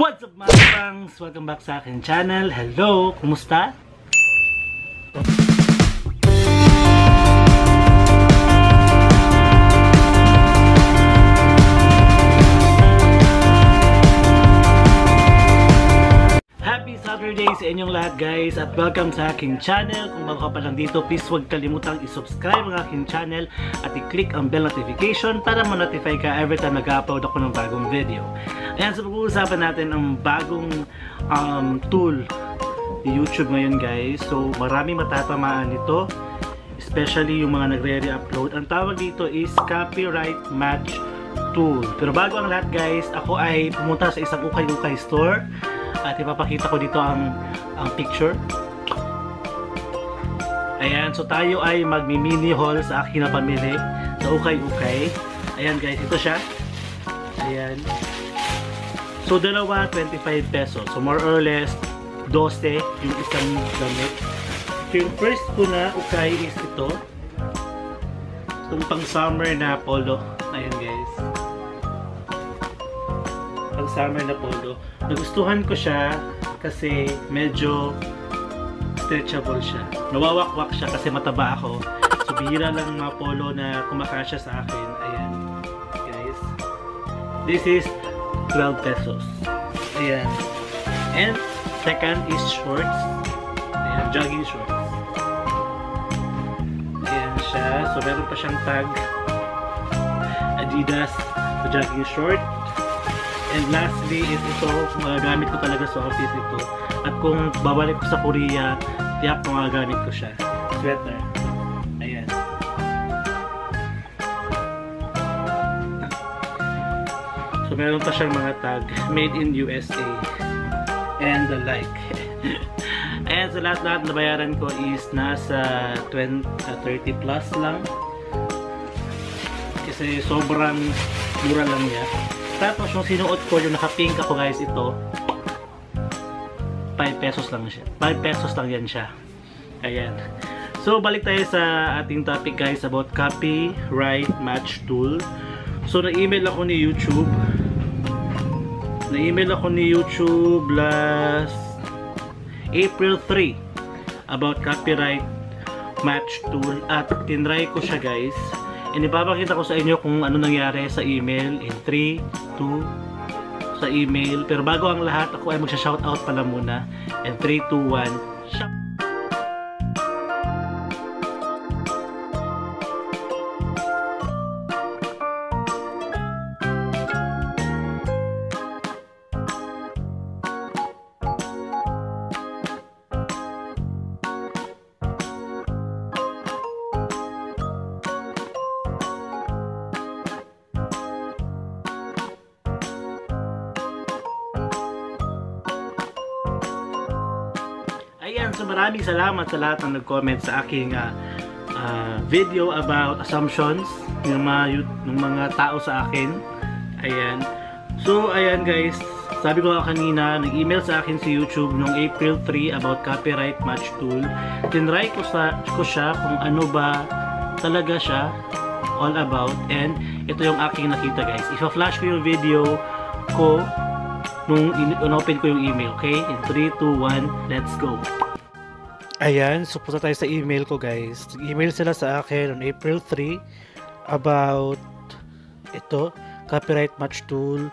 What's up mga pangs? Welcome back sa akin channel. Hello! Kumusta? Happy Saturday sa inyong lahat guys at welcome sa aking channel. Kung bago ka pa lang dito, please huwag kalimutang i-subscribe ang aking channel at i-click ang bell notification para ma-notify ka every time nag-upload ako ng bagong video. Ayan, so pag-uusapan natin ang bagong tool ni YouTube ngayon guys. So maraming matatamaan nito, especially yung mga nagre-re-upload. Ang tawag dito is Copyright Match Tool. Pero bago ang lahat guys, ako ay pumunta sa isang ukay-ukay store at ipapakita ko dito ang picture. Ayan, so tayo ay magmi-mini haul sa aking napamili sa ukay-ukay. Ayan guys, ito siya. Ayan. So dalawa 25 pesos. So more or less 12 yung isang gamit. So yung first ko na ukay is ito. Itong pang summer na polo. Ayan guys. Pang summer na polo. Nagustuhan ko siya kasi medyo stretchable siya. Nawawakwak siya kasi mataba ako. So bihira lang mga polo na kumakasya sa akin. Ayan guys. This is 12 pesos. Ayan. And second is shorts. Ayan, jogging shorts. Ayan siya. So meron pa siyang tag Adidas jogging short. And lastly is ito, magagamit ko talaga sa office ito. At kung babalik ko sa Korea, tiyak ko magagamit ko siya. Sweater. Ayan. So meron pa siyang mga tag, made in USA. And the like. And sa lahat-lahat na bayaran ko is nasa 30 plus lang. Kasi sobrang mura lang niya. Tapos yung sinuot ko, yung naka-pink ako guys, ito 5 pesos lang siya. 5 pesos lang yan siya. Ayan. So balik tayo sa ating topic guys about Copyright Match Tool. So na-email ako ni YouTube. Last April 3 about Copyright Match Tool at tinry ko siya guys. And ipapakita ko sa inyo kung ano nangyari sa email in 3, 2 sa email. Pero bago ang lahat, ako ay magsha-shoutout pala muna. And 3, 2, 1 shout. Ayan, so maraming salamat sa lahat ng nag-comment sa aking video about assumptions ng mga tao sa akin. Ayan. So, ayan guys, sabi ko kanina, nag-email sa akin si YouTube noong April 3 about Copyright Match Tool. Tinry ko siya kung ano ba talaga siya all about, and ito yung aking nakita guys. Ipa-flash ko yung video ko nung in-open ko yung email, okay? In 3, 2, 1, let's go! Ayan, so punta tayo sa email ko guys. Email sila sa akin on April 3 about ito, Copyright Match Tool.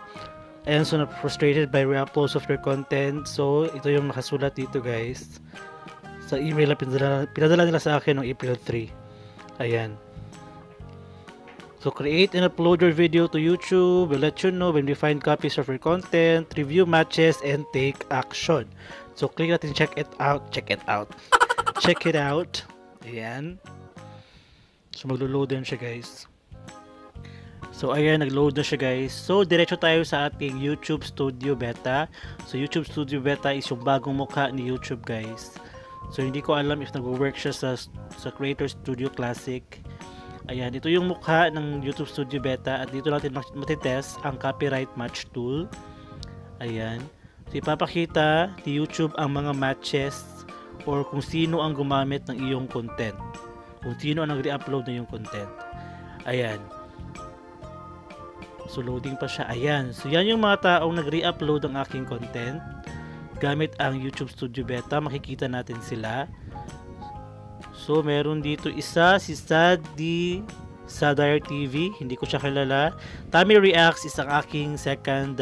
Ayan, so frustrated by re-uploads of their content. So, ito yung nakasulat dito guys. Sa email na pinadala nila sa akin on April 3. Ayan. So, create and upload your video to YouTube. We'll let you know when we find copies of your content, review matches, and take action. So, click natin check it out. Check it out. Ayan. So, maglo-load din siya guys. So, ayan, nag-load na siya guys. So, diretso tayo sa ating YouTube Studio Beta. So, YouTube Studio Beta is yung bagong mukha ni YouTube guys. So, hindi ko alam if nag-work siya sa Creator Studio Classic. Ayan, ito yung mukha ng YouTube Studio Beta at dito natin matitest ang Copyright Match Tool. Ayan. So, ipapakita ni YouTube ang mga matches or kung sino ang gumamit ng iyong content. Kung sino ang nag-re-upload ng iyong content. Ayan. So loading pa siya. Ayan. So yan yung mga taong nag-re-upload ng aking content gamit ang YouTube Studio Beta. Makikita natin sila. So meron dito isa, si Sadire TV, hindi ko siya kilala. Tammy Reacts is ang aking second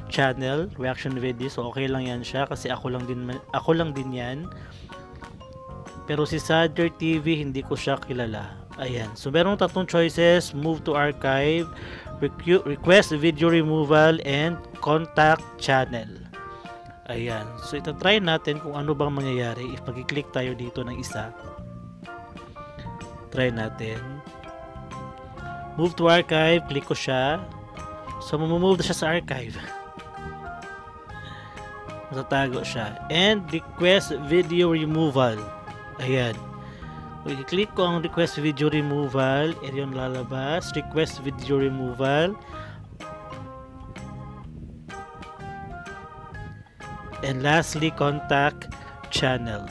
channel, reaction video. So okay lang yan siya kasi ako lang din yan. Pero si Sadire TV hindi ko siya kilala. Ayan. So meron tatlong choices: move to archive, request video removal, and contact channel. Ayan. So ita-try natin kung ano bang mangyayari if mag-click tayo dito ng isa. Try natin. Move to archive, click ko siya. So mamumove na siya sa archive. Matatago siya. And request video removal. Ayan. I-click ko ang request video removal. And yun lalabas. Request video removal. And lastly, contact channel.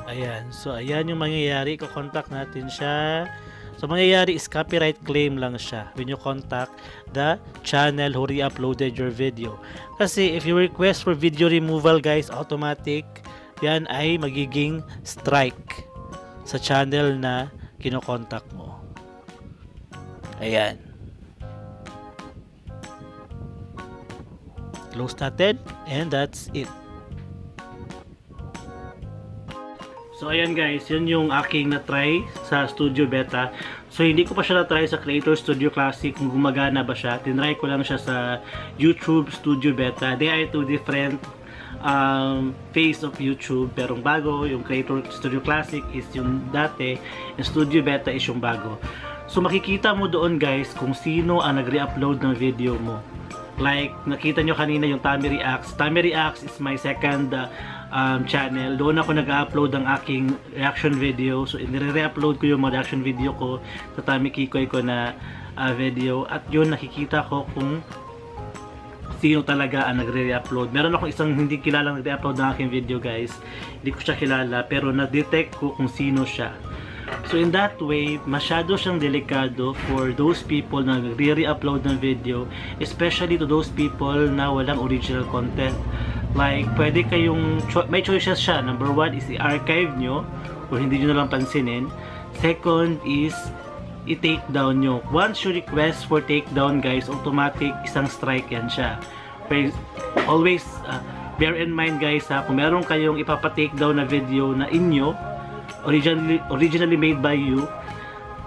Ayan. So, ayan yung mangyayari. Iko-contact natin siya. So, mangyayari is copyright claim lang siya when you contact the channel who re-uploaded your video. Kasi if you request for video removal, guys, automatic, yan ay magiging strike sa channel na kinokontak mo. Ayan. Close natin. And that's it. So ayan guys, yun yung aking na-try sa Studio Beta. So hindi ko pa siya na-try sa Creator Studio Classic kung gumagana ba siya. Tinry ko lang siya sa YouTube Studio Beta. They are two different phase of YouTube. Pero bago, yung Creator Studio Classic is yung dati, yung Studio Beta is yung bago. So makikita mo doon guys kung sino ang nagre-upload ng video mo. Like, nakita nyo kanina yung Tammy Reacts. Tammy Reacts is my second channel. Doon ako nag-upload ng aking reaction video. So, nire-upload ko yung mga reaction video ko sa Tammy Kikoy ko na video. At yun, nakikita ko kung sino talaga ang nagre-upload. Meron akong isang hindi kilalang nagre-upload ng aking video, guys. Hindi ko siya kilala, pero na-detect ko kung sino siya. So in that way, masyado siyang delikado for those people na nagre-upload ng video, especially to those people na walang original content. Like, pwede kayong, may choices siya. Number one is i-archive nyo, or hindi nyo nalang pansinin. Second is i-take down nyo. Once you request for take down, guys, automatic isang strike yan siya. Always bear in mind, guys, ha, kung meron kayong ipapa-take down na video na inyo, originally made by you,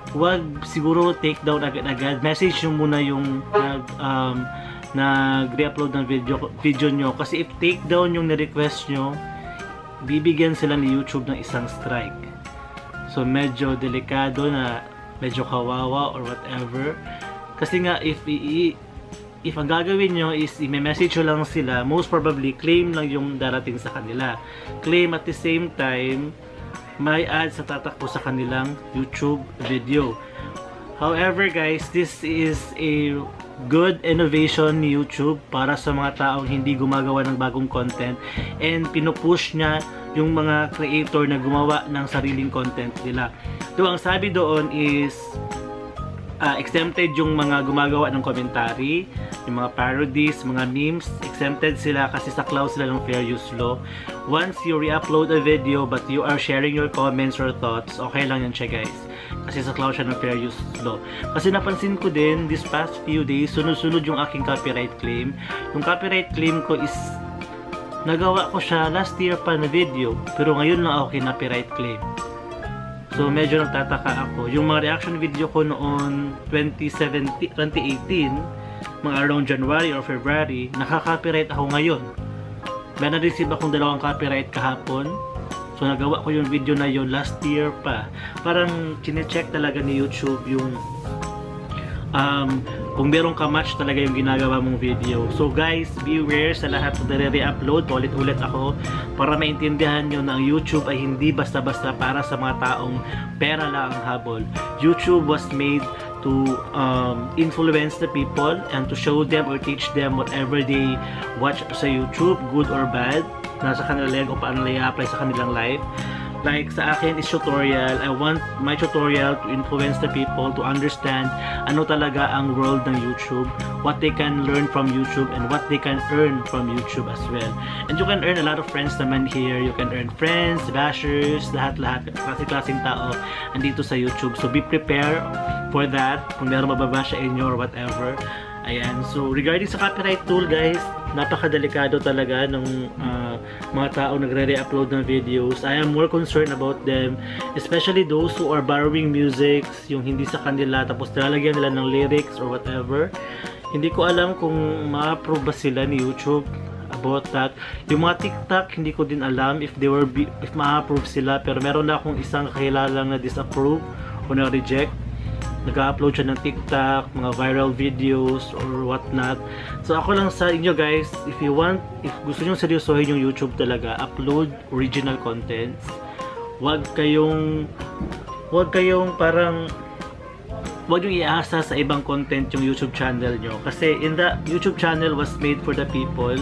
huwag siguro take down agad-agad. Message nyo muna yung nag-re-upload ng video nyo. Kasi if take down yung na-request nyo, bibigyan sila ni YouTube ng isang strike. So medyo delikado na, medyo kawawa or whatever. Kasi nga if ang gagawin nyo is i-message nyo lang sila, most probably claim lang yung darating sa kanila. Claim at the same time may ads na tatakbo sa kanilang YouTube video. However guys, this is a good innovation ni YouTube para sa mga taong hindi gumagawa ng bagong content, and pinupush niya yung mga creator na gumawa ng sariling content nila. So ang sabi doon is exempted yung mga gumagawa ng commentary, yung mga parodies, mga memes, exempted sila kasi sa clause sila ng fair use law. Once you re-upload a video but you are sharing your comments or thoughts, okay lang yan siya guys. Kasi sa clause siya ng fair use law. Kasi napansin ko din, this past few days, sunod-sunod yung aking copyright claim. Yung copyright claim ko is, nagawa ko siya last year pa na video, pero ngayon lang ako copyright claim. So medyo nagtataka ako. Yung mga reaction video ko noon 2018, mga around January or February, nakaka-copyright ako ngayon. May na-receive akong 2 copyright kahapon. So nagawa ko yung video na yun last year pa. Parang chine-check talaga ni YouTube yung kung meron ka-match talaga yung ginagawa mong video. So guys, beware sa lahat na re-upload. Ulit-ulit ako para maintindihan nyo na ang YouTube ay hindi basta-basta para sa mga taong pera lang ang habol. YouTube was made to influence the people and to show them or teach them whatever they watch sa YouTube, good or bad. Nasa kanila yan kung paano nila i-apply sa kanilang life. Like sa akin is tutorial. I want my tutorial to influence the people to understand ano talaga ang world ng YouTube, what they can learn from YouTube, and what they can earn from YouTube as well. And you can earn a lot of friends naman here. You can earn friends, bashers, lahat-lahat, klase-klaseng tao andito sa YouTube. So be prepared for that kung meron mababash sa inyo or whatever. Ayan, so regarding sa copyright tool guys, napakadelikado talaga ng mga tao nagre-re-upload ng videos. I am more concerned about them, especially those who are borrowing music, yung hindi sa kanila, tapos nilalagyan nila ng lyrics or whatever. Hindi ko alam kung ma-approve ba sila ni YouTube about that. Yung mga TikTok, hindi ko din alam if ma-approve sila, pero meron na akong isang kakilala na disapprove o na-reject. Nag-upload siya ng TikTok, mga viral videos or whatnot. So ako lang sa inyo guys, if gusto nyo seryosohin yung YouTube talaga, upload original contents. Huwag kayong iasa sa ibang content yung YouTube channel nyo. Kasi the YouTube channel was made for the people.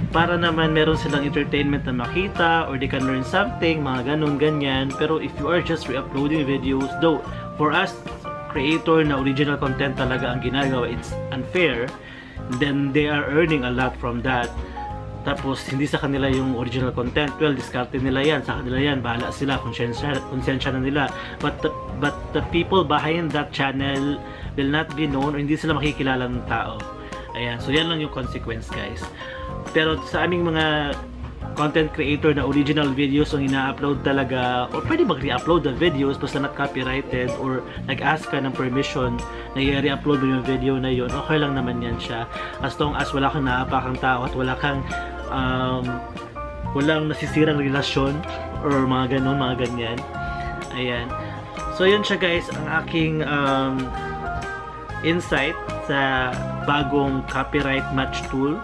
Para naman meron silang entertainment na makita or they can learn something, mga ganun, ganyan. Pero if you are just re-uploading videos, though for us creator na original content talaga ang ginagawa, it's unfair, then they are earning a lot from that. Tapos hindi sa kanila yung original content, well, discarded nila yan, sa kanila yan, bahala sila, konsensya na nila. But the people behind that channel will not be known, or hindi sila makikilala ng tao. Ayan, so yan lang yung consequence guys. Pero sa aming mga content creator na original videos ang ina-upload talaga, or pwede mag-re-upload ng videos basta not copyrighted, or nag-ask ka ng permission na i-re-upload mo yung video na yun, okay lang naman yan siya, as long as wala kang naapakang tao at walang nasisirang relasyon or mga ganon, mga ganyan. Ayan, so yun siya guys ang aking insight sa bagong copyright match tool,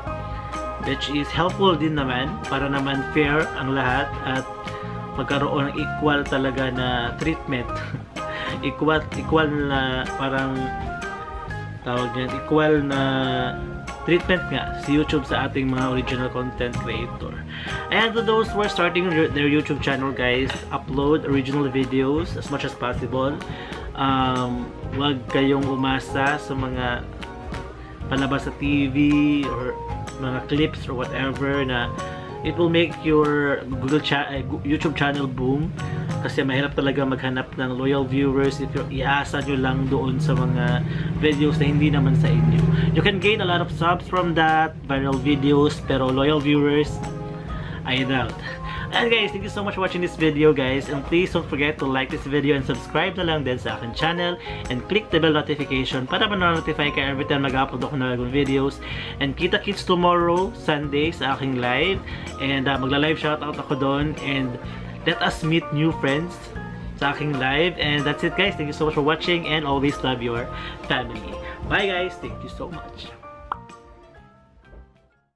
which is helpful din naman para naman fair ang lahat at magkaroon ng equal talaga na treatment. equal na parang tawag niyan, equal na treatment nga si YouTube sa ating mga original content creator. And to those who are starting their YouTube channel guys, upload original videos as much as possible. Huwag kayong umasa sa mga palabas sa TV or mga clips or whatever na it will make your YouTube channel boom, kasi mahirap talaga maghanap ng loyal viewers if iasa nyo lang doon sa mga videos na hindi naman sa inyo. You can gain a lot of subs from that, viral videos, pero loyal viewers, I doubt. And guys, thank you so much for watching this video guys, and please don't forget to like this video and subscribe na lang din sa akin channel and click the bell notification para ma-notify ka every time mag-upload ako ng bagong videos. And kita-kits tomorrow, Sunday, sa aking live, and magla-live shoutout ako doon, and let us meet new friends sa aking live. And that's it guys, thank you so much for watching, and always love your family. Bye guys, thank you so much.